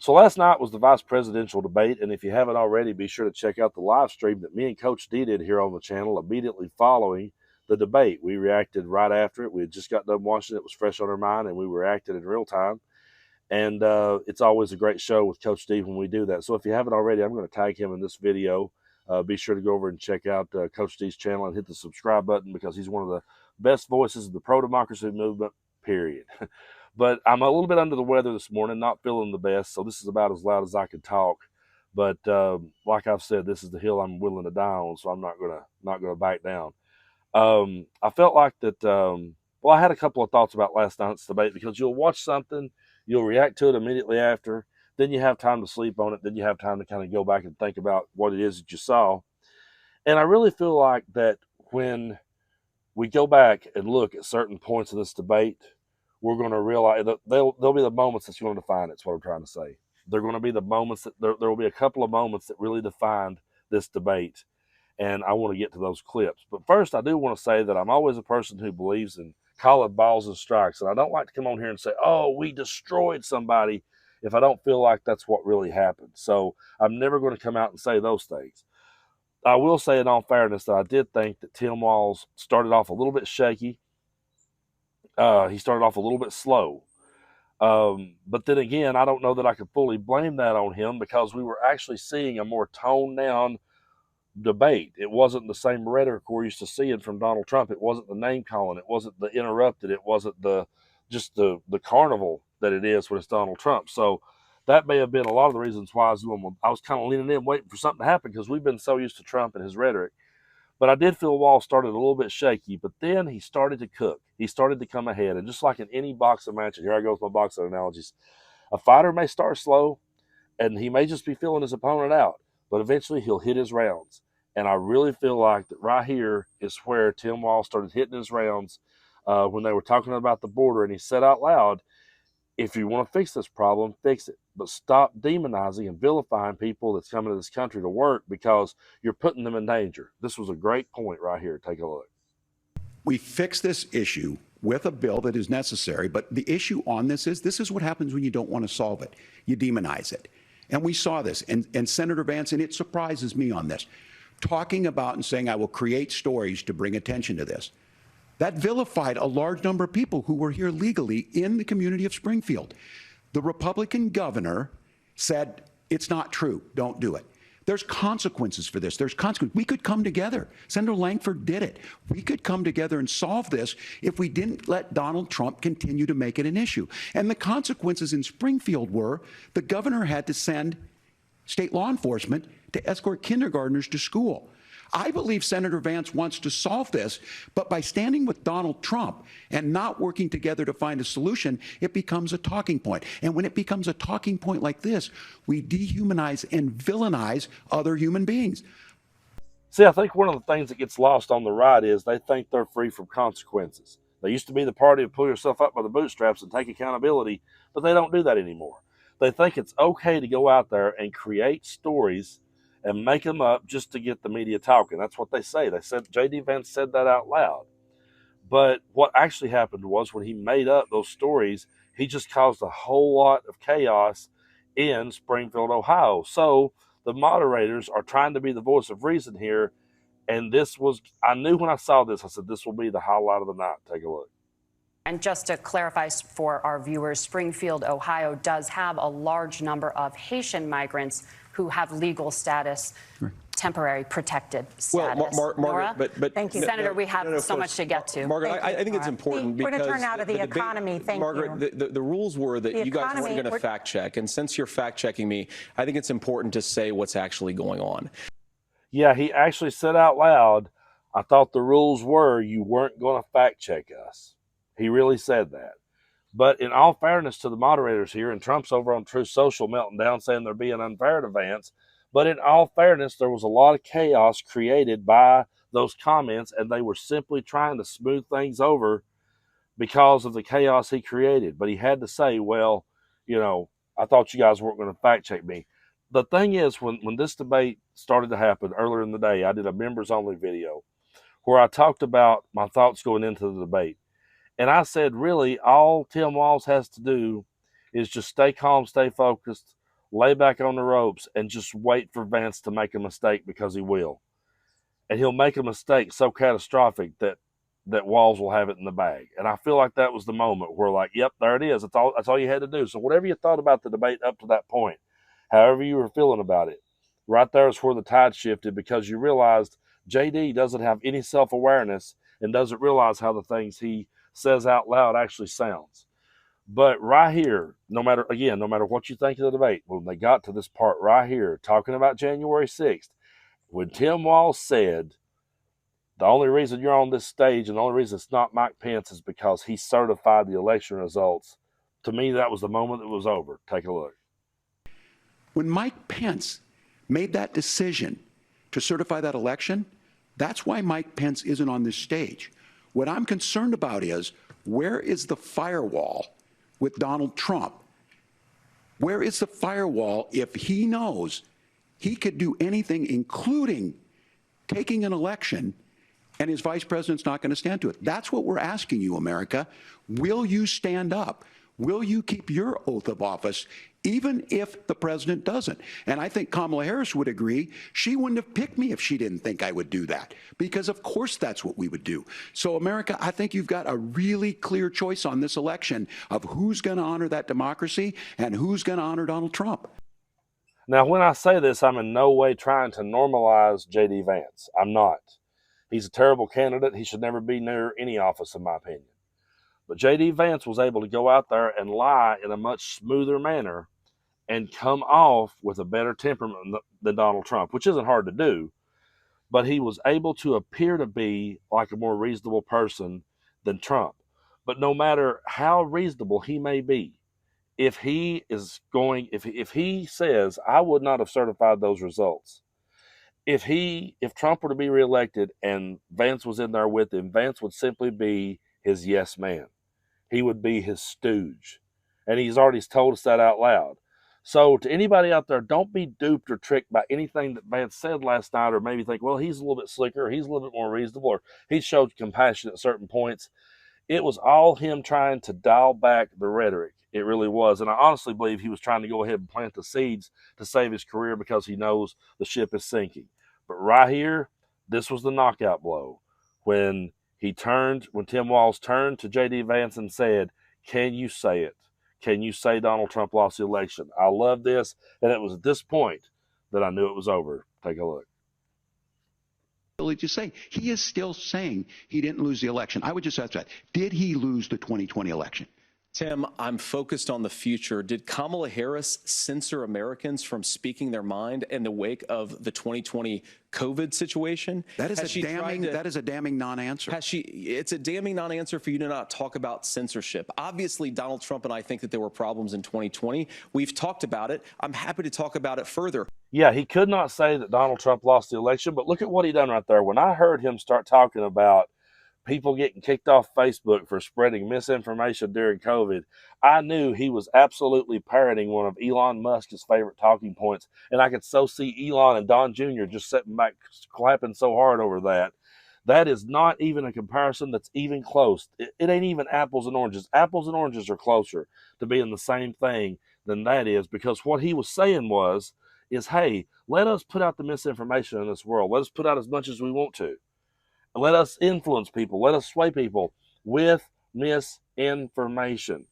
So last night was the vice presidential debate, and if you haven't already, be sure to check out the live stream that me and Coach D did here on the channel immediately following the debate. We reacted right after it. We had just got done watching it. It was fresh on our mind, and we reacted in real time. And it's always a great show with Coach D when we do that. So if you haven't already, I'm going to tag him in this video. Be sure to go over and check out Coach D's channel and hit the subscribe button, because he's one of the best voices of the pro-democracy movement, period. But I'm a little bit under the weather this morning, not feeling the best, so this is about as loud as I can talk. But like I've said, this is the hill I'm willing to die on, so I'm not gonna back down. I felt like that. Well, I had a couple of thoughts about last night's debate, because you'll watch something, you'll react to it immediately after, then you have time to sleep on it, then you have time to kind of go back and think about what it is that you saw. And I really feel like that when we go back and look at certain points of this debate, we're going to realize that there'll be the moments that's going to define it. That's what I'm trying to say. They're going to be the moments that there will be a couple of moments that really defined this debate. And I want to get to those clips. But first, I do want to say that I'm always a person who believes in calling balls and strikes. And I don't like to come on here and say, oh, we destroyed somebody, if I don't feel like that's what really happened. So I'm never going to come out and say those things. I will say, in all fairness, that I did think that Tim Walz started off a little bit shaky. He started off a little bit slow. But then again, I don't know that I could fully blame that on him, because we were actually seeing a more toned down debate. It wasn't the same rhetoric we're used to seeing from Donald Trump. It wasn't the name calling. It wasn't the interrupted. It wasn't the carnival that it is when it's Donald Trump. So that may have been a lot of the reasons why I was kind of leaning in, waiting for something to happen, because we've been so used to Trump and his rhetoric. But I did feel Wall started a little bit shaky, but then he started to cook. He started to come ahead. And just like in any boxing match, and here I go with my boxing analogies, a fighter may start slow, and he may just be feeling his opponent out, but eventually he'll hit his rounds. And I really feel like that right here is where Tim Wall started hitting his rounds when they were talking about the border. And he said out loud, if you want to fix this problem, fix it. But stop demonizing and vilifying people that's coming to this country to work, because you're putting them in danger. This was a great point right here. Take a look. We fix this issue with a bill that is necessary, but the issue on this is what happens when you don't want to solve it. You demonize it. And we saw this. And Senator Vance, and it surprises me on this, talking about and saying, I will create stories to bring attention to this. That vilified a large number of people who were here legally in the community of Springfield. The Republican governor said, it's not true, don't do it. There's consequences for this. There's consequences. We could come together. Senator Langford did it. We could come together and solve this if we didn't let Donald Trump continue to make it an issue. And the consequences in Springfield were the governor had to send state law enforcement to escort kindergartners to school. I believe Senator Vance wants to solve this, but by standing with Donald Trump and not working together to find a solution, it becomes a talking point. And when it becomes a talking point like this, we dehumanize and villainize other human beings. See, I think one of the things that gets lost on the right is they think they're free from consequences. They used to be the party of pull yourself up by the bootstraps and take accountability, but they don't do that anymore. They think it's okay to go out there and create stories and make them up just to get the media talking. That's what they say. They said, J.D. Vance said that out loud. But what actually happened was, when he made up those stories, he just caused a whole lot of chaos in Springfield, Ohio. So the moderators are trying to be the voice of reason here. And this was, I knew when I saw this, I said, this will be the highlight of the night. Take a look. And just to clarify for our viewers, Springfield, Ohio does have a large number of Haitian migrants who have legal status, temporary protected status. Well, Margaret, but thank you, Senator. We have so much to get to. Margaret, I think it's important because we're going to turn out of the economy. Thank you, Margaret. The rules were that you guys weren't going to fact check, and since you're fact checking me, I think it's important to say what's actually going on. Yeah, he actually said out loud, I thought the rules were you weren't going to fact check us. He really said that. But in all fairness to the moderators here, and Trump's over on Truth Social melting down saying they're being unfair to Vance, but in all fairness, there was a lot of chaos created by those comments, and they were simply trying to smooth things over because of the chaos he created. But he had to say, well, you know, I thought you guys weren't going to fact check me. The thing is, when this debate started to happen earlier in the day, I did a members only video where I talked about my thoughts going into the debate. And I said, really, all Tim Walz has to do is just stay calm, stay focused, lay back on the ropes, and just wait for Vance to make a mistake, because he will. And he'll make a mistake so catastrophic that Walz will have it in the bag. And I feel like that was the moment where, like, yep, there it is. That's all you had to do. So whatever you thought about the debate up to that point, however you were feeling about it, right there is where the tide shifted, because you realized JD doesn't have any self-awareness and doesn't realize how the things he says out loud actually sounds. But right here, no matter what you think of the debate, when they got to this part right here, talking about January 6th, when Tim Walz said, the only reason you're on this stage and the only reason it's not Mike Pence is because he certified the election results, to me, that was the moment that was over. Take a look. When Mike Pence made that decision to certify that election, that's why Mike Pence isn't on this stage. What I'm concerned about is, where is the firewall with Donald Trump? Where is the firewall if he knows he could do anything, including taking an election, and his vice president's not going to stand to it? That's what we're asking you, America. Will you stand up? Will you keep your oath of office, even if the president doesn't? And I think Kamala Harris would agree. She wouldn't have picked me if she didn't think I would do that, because of course that's what we would do. So, America, I think you've got a really clear choice on this election of who's going to honor that democracy and who's going to honor Donald Trump. Now, when I say this, I'm in no way trying to normalize J.D. Vance. I'm not. He's a terrible candidate. He should never be near any office, in my opinion. But J.D. Vance was able to go out there and lie in a much smoother manner and come off with a better temperament than Donald Trump, which isn't hard to do. But he was able to appear to be like a more reasonable person than Trump. But no matter how reasonable he may be, if he says, I would not have certified those results, if Trump were to be reelected and Vance was in there with him, Vance would simply be his yes man. He would be his stooge. And he's already told us that out loud. So to anybody out there, don't be duped or tricked by anything that Vance said last night, or maybe think, well, he's a little bit slicker, or he's a little bit more reasonable, or he showed compassion at certain points. It was all him trying to dial back the rhetoric. It really was. And I honestly believe he was trying to go ahead and plant the seeds to save his career, because he knows the ship is sinking. But right here, this was the knockout blow. When Tim Walz turned to J.D. Vance and said, can you say it? Can you say Donald Trump lost the election? I love this. And it was at this point that I knew it was over. Take a look. Just saying, he is still saying he didn't lose the election. I would just ask that. Did he lose the 2020 election? Tim, I'm focused on the future. Did Kamala Harris censor Americans from speaking their mind in the wake of the 2020 COVID situation? That is a damning non-answer. It's a damning non-answer for you to not talk about censorship. Obviously, Donald Trump and I think that there were problems in 2020. We've talked about it. I'm happy to talk about it further. Yeah, he could not say that Donald Trump lost the election, but look at what he done right there. When I heard him start talking about people getting kicked off Facebook for spreading misinformation during COVID, I knew he was absolutely parroting one of Elon Musk's favorite talking points. And I could so see Elon and Don Jr. just sitting back clapping so hard over that. That is not even a comparison that's even close. It ain't even apples and oranges. Apples and oranges are closer to being the same thing than that is, because what he was saying is, hey, let us put out the misinformation in this world. Let us put out as much as we want to. Let us influence people. Let us sway people with misinformation.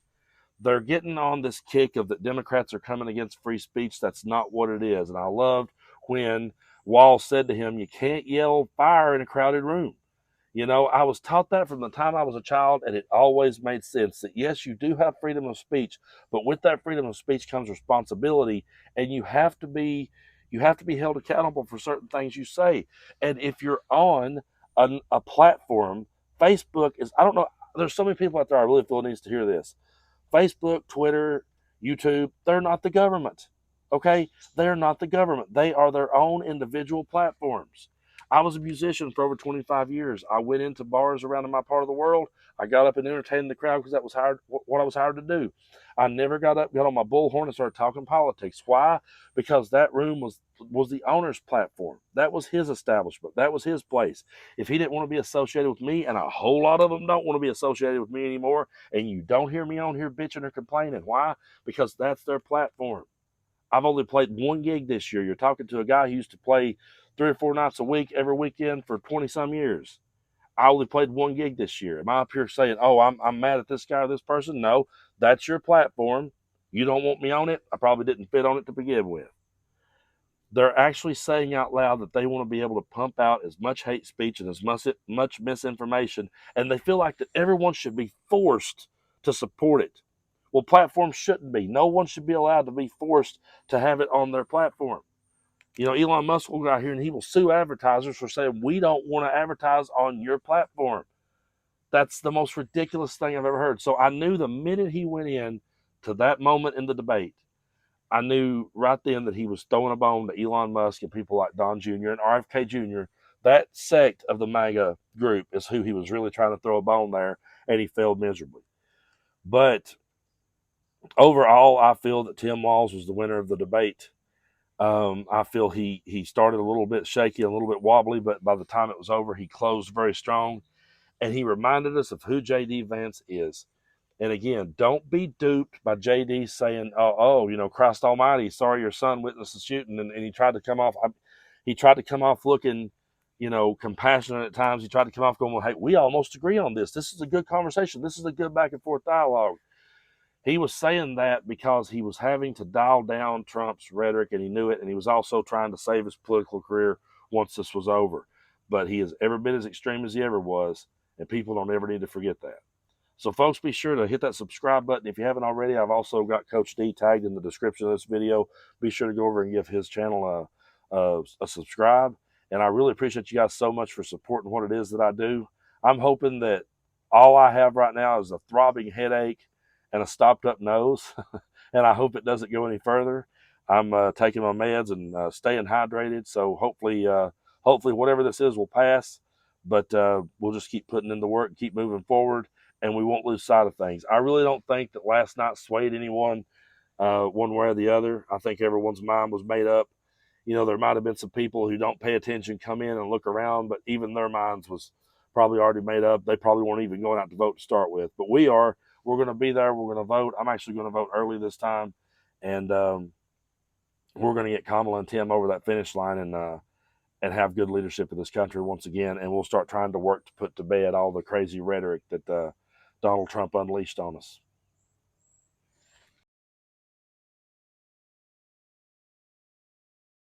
They're getting on this kick of that Democrats are coming against free speech. That's not what it is. And I loved when Walz said to him, you can't yell fire in a crowded room. You know, I was taught that from the time I was a child, and it always made sense that, yes, you do have freedom of speech, but with that freedom of speech comes responsibility, and you have to be held accountable for certain things you say. And if you're on a platform, Facebook is, I don't know, there's so many people out there I really feel needs to hear this. Facebook, Twitter, YouTube, they're not the government. Okay? They're not the government. They are their own individual platforms. I was a musician for over 25 years. I went into bars around in my part of the world. I got up and entertained the crowd because that was what I was hired to do. I never got on my bullhorn and started talking politics. Why? Because that room was the owner's platform. That was his establishment. That was his place. If he didn't want to be associated with me, and a whole lot of them don't want to be associated with me anymore, and you don't hear me on here bitching or complaining. Why? Because that's their platform. I've only played one gig this year. You're talking to a guy who used to play 3 or 4 nights a week every weekend for 20 some years. I only played one gig this year. Am I up here saying, oh, I'm mad at this guy or this person? No, that's your platform. You don't want me on it. I probably didn't fit on it to begin with. They're actually saying out loud that they want to be able to pump out as much hate speech and as much misinformation, and they feel like that everyone should be forced to support it. Well, platforms shouldn't be. No one should be allowed to be forced to have it on their platform. You know, Elon Musk will go out here and he will sue advertisers for saying, we don't want to advertise on your platform. That's the most ridiculous thing I've ever heard. So I knew the minute he went in to that moment in the debate, I knew right then that he was throwing a bone to Elon Musk and people like Don Jr. and RFK Jr. That sect of the MAGA group is who he was really trying to throw a bone there, and he failed miserably. But overall, I feel that Tim Walz was the winner of the debate. I feel he started a little bit shaky, a little bit wobbly, but by the time it was over, he closed very strong, and he reminded us of who J.D. Vance is. And again, don't be duped by JD saying, "Oh, you know, Christ Almighty, sorry your son witnessed the shooting," and he tried to come off. He tried to come off looking, you know, compassionate at times. He tried to come off going, "Well, hey, we almost agree on this. This is a good conversation. This is a good back and forth dialogue." He was saying that because he was having to dial down Trump's rhetoric, and he knew it, and he was also trying to save his political career once this was over. But he is every bit as extreme as he ever was, and people don't ever need to forget that. So, folks, be sure to hit that subscribe button. If you haven't already, I've also got Coach D tagged in the description of this video. Be sure to go over and give his channel a subscribe. And I really appreciate you guys so much for supporting what it is that I do. I'm hoping that all I have right now is a throbbing headache and a stopped up nose. And I hope it doesn't go any further. I'm taking my meds and staying hydrated. So hopefully whatever this is will pass. But we'll just keep putting in the work and keep moving forward, and we won't lose sight of things. I really don't think that last night swayed anyone one way or the other. I think everyone's mind was made up. You know, there might have been some people who don't pay attention come in and look around, but even their minds was probably already made up. They probably weren't even going out to vote to start with. But we are. We're going to be there. We're going to vote. I'm actually going to vote early this time, and we're going to get Kamala and Tim over that finish line and have good leadership in this country once again. And we'll start trying to work to put to bed all the crazy rhetoric that Donald Trump unleashed on us.